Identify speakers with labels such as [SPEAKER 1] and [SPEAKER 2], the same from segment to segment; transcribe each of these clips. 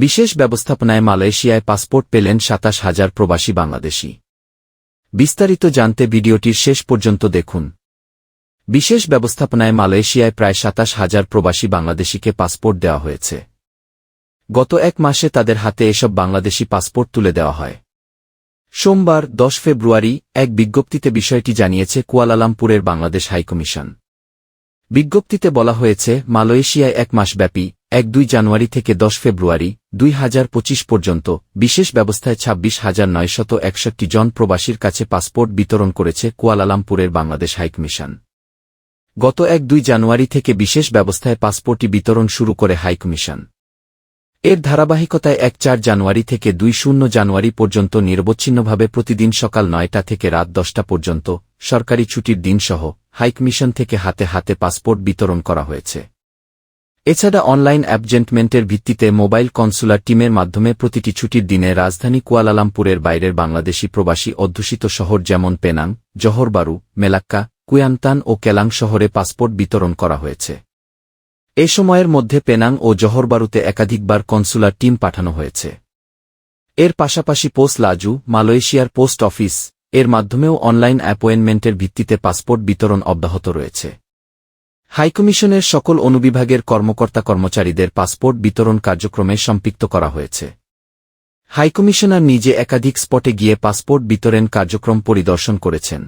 [SPEAKER 1] বিশেষ ব্যবস্থাপনায় মালয়েশিয়ায় পাসপোর্ট পেলেন ২৭,০০০ প্রবাসী বাংলাদেশি। বিস্তারিত জানতে ভিডিওটির শেষ পর্যন্ত দেখুন। বিশেষ ব্যবস্থাপনায় মালয়েশিয়ায় প্রায় ২৭,০০০ প্রবাসী বাংলাদেশিকে পাসপোর্ট দেওয়া হয়েছে। গত এক মাসে তাদের হাতে এসব বাংলাদেশি পাসপোর্ট তুলে দেওয়া হয়। সোমবার ১০ ফেব্রুয়ারি এক বিজ্ঞপ্তিতে বিষয়টি জানিয়েছে কুয়ালালামপুরের বাংলাদেশ হাইকমিশন। বিজ্ঞপ্তিতে বলা হয়েছে, মালয়েশিয়ায় এক মাসব্যাপী ১-২ জানুয়ারি থেকে ১০ ফেব্রুয়ারি ২০২৫ পর্যন্ত বিশেষ ব্যবস্থায় ২৬,৯৬১ জন প্রবাসীর কাছে পাসপোর্ট বিতরণ করেছে কুয়ালালামপুরের বাংলাদেশ হাইকমিশন। গত ১-২ জানুয়ারি থেকে বিশেষ ব্যবস্থায় পাসপোর্টটি বিতরণ শুরু করে হাইকমিশন। এর ধারাবাহিকতায় ১-৪ জানুয়ারি থেকে ২-০ জানুয়ারি পর্যন্ত নিরবচ্ছিন্নভাবে প্রতিদিন সকাল ৯টা থেকে রাত ১০টা পর্যন্ত সরকারি ছুটির দিনসহ হাইকমিশন থেকে হাতে হাতে পাসপোর্ট বিতরণ করা হয়েছে। এছাড়া অনলাইন অ্যাপয়েন্টমেন্টের ভিত্তিতে মোবাইল কনসুলার টিমের মাধ্যমে প্রতিটি ছুটির দিনে রাজধানী কুয়ালালামপুরের বাইরের বাংলাদেশি প্রবাসী অধ্যুষিত শহর যেমন পেনাং, জহর বারু, মেলাক্কা, কুয়ান্তান ও কেলাং শহরে পাসপোর্ট বিতরণ করা হয়েছে। এ সময়ের মধ্যে পেনাং ও জহরবারুতে একাধিকবার কনসুলার টিম পাঠানো হয়েছে। এর পাশাপাশি পোস্ট লাজু, মালয়েশিয়ার পোস্ট অফিস এর মাধ্যমেও অনলাইন অ্যাপয়েন্টমেন্টের ভিত্তিতে পাসপোর্ট বিতরণ অব্যাহত রয়েছে। হাইকমিশনের সকল অনুবিভাগের কর্মকর্তা-কর্মচারীদের পাসপোর্ট বিতরণ কার্যক্রমে সম্পৃক্ত করা হয়েছে। হাইকমিশনার নিজে একাধিক স্পটে গিয়ে পাসপোর্ট বিতরণ কার্যক্রম পরিদর্শন করেছেন।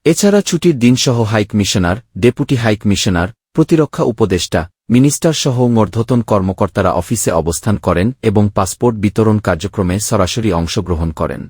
[SPEAKER 1] এছাড়া ছুটির দিনসহ হাইকমিশনার, ডেপুটি হাইকমিশনার, প্রতিরক্ষা উপদেষ্টা, মিনিস্টার সহ ঊর্ধ্বতন কর্মকর্তারা অফিসে অবস্থান করেন এবং পাসপোর্ট বিতরণ কার্যক্রমে সরাসরি অংশগ্রহণ করেন।